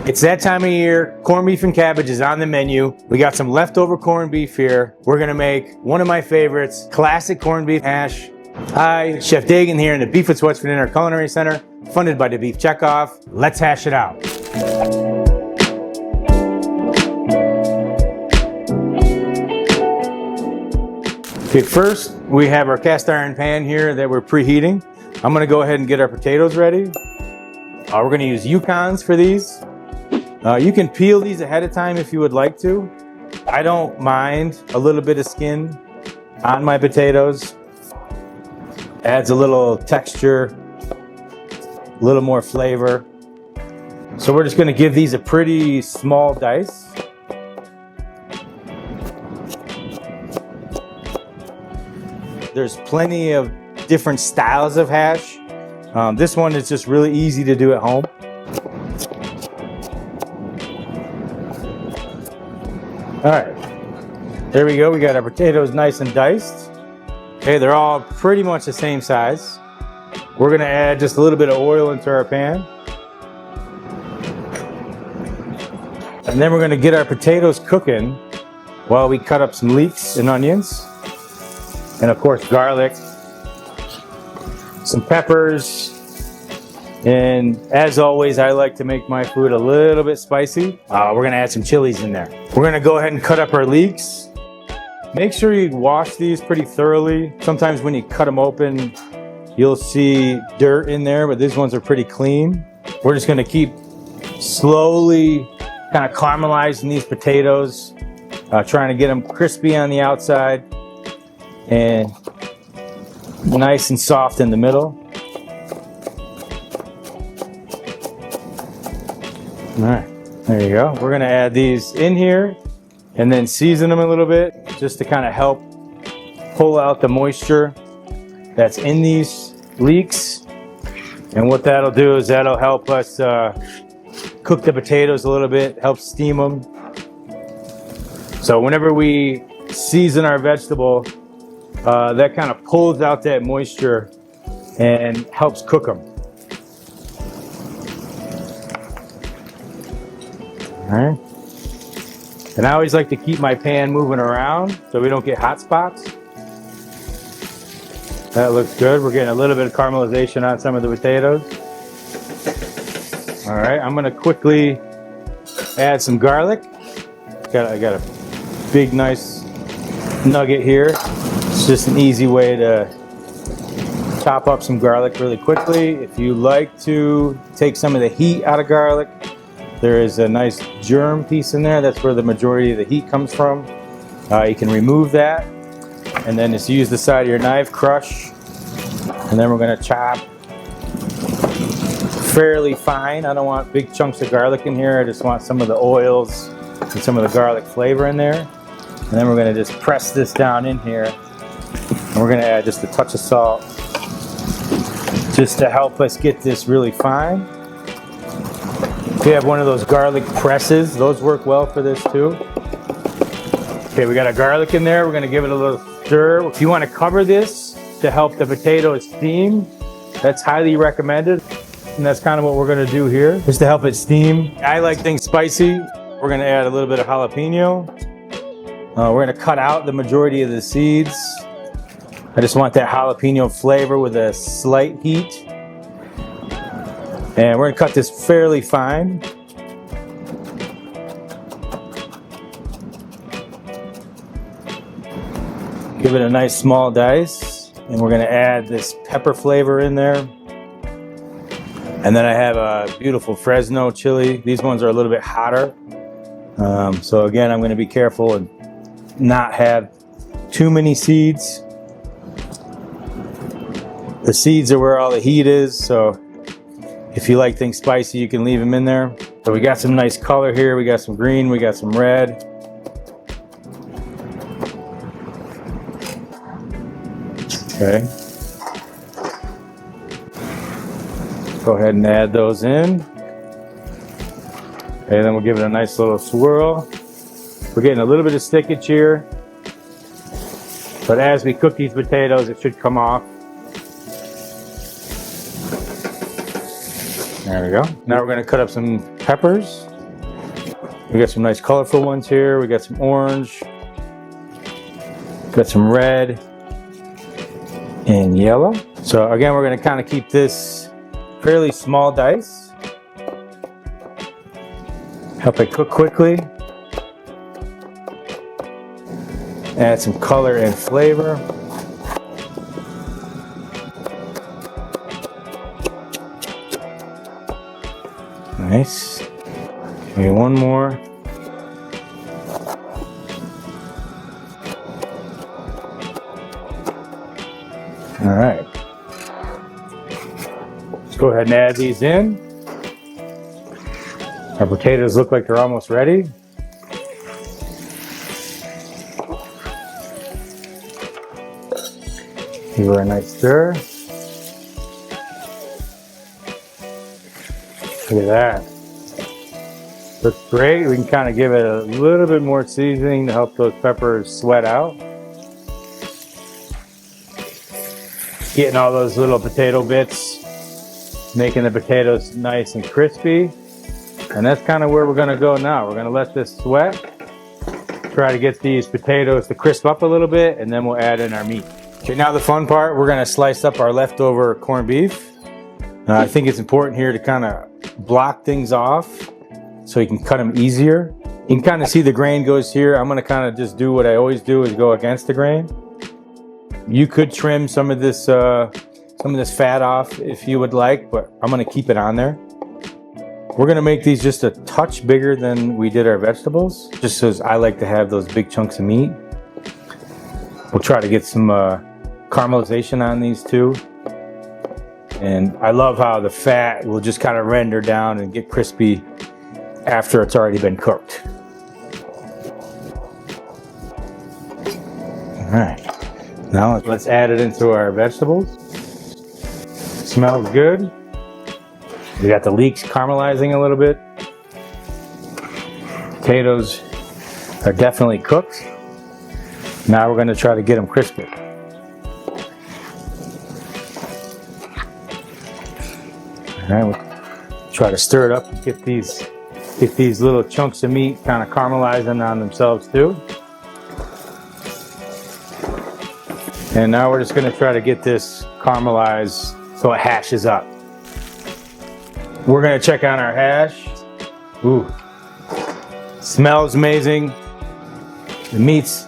It's that time of year. Corned beef and cabbage is on the menu. We got some leftover corned beef here. We're gonna make one of my favorites, classic corned beef hash. Hi, Chef Dagan here in the Beef with Sweats for Dinner Culinary Center, funded by the Beef Checkoff. Let's hash it out. Okay, first we have our cast iron pan here that we're preheating. I'm gonna go ahead and get our potatoes ready. We're gonna use Yukons for these. You can peel these ahead of time if you would like to. I don't mind a little bit of skin on my potatoes. Adds a little texture, a little more flavor. So we're just gonna give these a pretty small dice. There's plenty of different styles of hash. This one is just really easy to do at home. All right, there we go. We got our potatoes nice and diced. Okay, they're all pretty much the same size. We're gonna add just a little bit of oil into our pan. And then we're gonna get our potatoes cooking while we cut up some leeks and onions. And of course, garlic, some peppers. And as always, I like to make my food a little bit spicy. We're gonna add some chilies in there. We're gonna go ahead and cut up our leeks. Make sure you wash these pretty thoroughly. Sometimes when you cut them open, you'll see dirt in there, but these ones are pretty clean. We're just gonna keep slowly kind of caramelizing these potatoes, trying to get them crispy on the outside and nice and soft in the middle. All right, there you go. We're gonna add these in here and then season them a little bit just to kind of help pull out the moisture that's in these leeks. And what that'll do is that'll help us cook the potatoes a little bit, help steam them. So whenever we season our vegetable, that kind of pulls out that moisture and helps cook them. All right. And I always like to keep my pan moving around so we don't get hot spots. That looks good. We're getting a little bit of caramelization on some of the potatoes. All right, I'm gonna quickly add some garlic. I got a big, nice nugget here. It's just an easy way to chop up some garlic really quickly. If you like to take some of the heat out of garlic, there is a nice germ piece in there. That's where the majority of the heat comes from. You can remove that and then just use the side of your knife, crush, and then we're gonna chop fairly fine. I don't want big chunks of garlic in here. I just want some of the oils and some of the garlic flavor in there. And then we're gonna just press this down in here. And we're gonna add just a touch of salt just to help us get this really fine. If you have one of those garlic presses, those work well for this too. Okay, we got our garlic in there. We're gonna give it a little stir. If you wanna cover this to help the potatoes steam, that's highly recommended. And that's kind of what we're gonna do here, just to help it steam. I like things spicy. We're gonna add a little bit of jalapeno. We're gonna cut out the majority of the seeds. I just want that jalapeno flavor with a slight heat. And we're gonna cut this fairly fine. Give it a nice small dice. And we're gonna add this pepper flavor in there. And then I have a beautiful Fresno chili. These ones are a little bit hotter. So again, I'm gonna be careful and not have too many seeds. The seeds are where all the heat is, so if you like things spicy, you can leave them in there. So we got some nice color here. We got some green, we got some red. Okay. Go ahead and add those in. Okay, then we'll give it a nice little swirl. We're getting a little bit of stickage here, but as we cook these potatoes, it should come off. There we go. Now we're going to cut up some peppers. We got some nice colorful ones here. We got some orange, got some red and yellow. So again, we're gonna kind of keep this fairly small dice. Help it cook quickly. Add some color and flavor. Nice. Maybe one more. All right. Let's go ahead and add these in. Our potatoes look like they're almost ready. Give her a nice stir. Look at that. Looks great. We can kind of give it a little bit more seasoning to help those peppers sweat out. Getting all those little potato bits, making the potatoes nice and crispy. And that's kind of where we're gonna go now. We're gonna let this sweat. Try to get these potatoes to crisp up a little bit, and then we'll add in our meat. Okay, now the fun part, we're gonna slice up our leftover corned beef. I think it's important here to kind of block things off so you can cut them easier. You can kind of see the grain goes here. I'm gonna kind of just do what I always do, is go against the grain. You could trim some of this fat off if you would like, but I'm gonna keep it on there. We're gonna make these just a touch bigger than we did our vegetables, just because I like to have those big chunks of meat. We'll try to get some caramelization on these too. And I love how the fat will just kind of render down and get crispy after it's already been cooked. All right, now let's add it into our vegetables. Smells good. We got the leeks caramelizing a little bit. Potatoes are definitely cooked. Now we're gonna try to get them crispy. All right, we'll try to stir it up and get these little chunks of meat kind of caramelizing on themselves too. And now we're just gonna try to get this caramelized so it hashes up. We're gonna check on our hash. Ooh, smells amazing. The meat's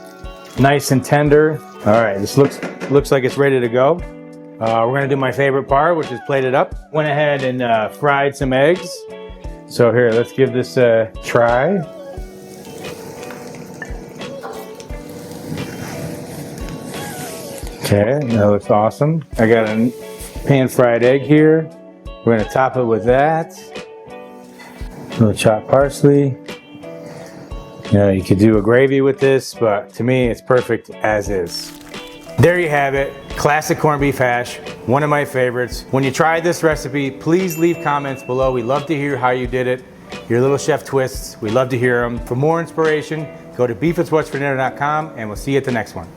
nice and tender. All right, this looks like it's ready to go. We're gonna do my favorite part, which is plate it up. Went ahead and fried some eggs. So here, let's give this a try. Okay, that looks awesome. I got a pan-fried egg here. We're gonna top it with that. A little chopped parsley. You know, you could do a gravy with this, but to me, it's perfect as is. There you have it, classic corned beef hash, one of my favorites. When you try this recipe, please leave comments below. We love to hear how you did it, your little chef twists. We love to hear them. For more inspiration, go to beefwithwhatsfordinner.com, and we'll see you at the next one.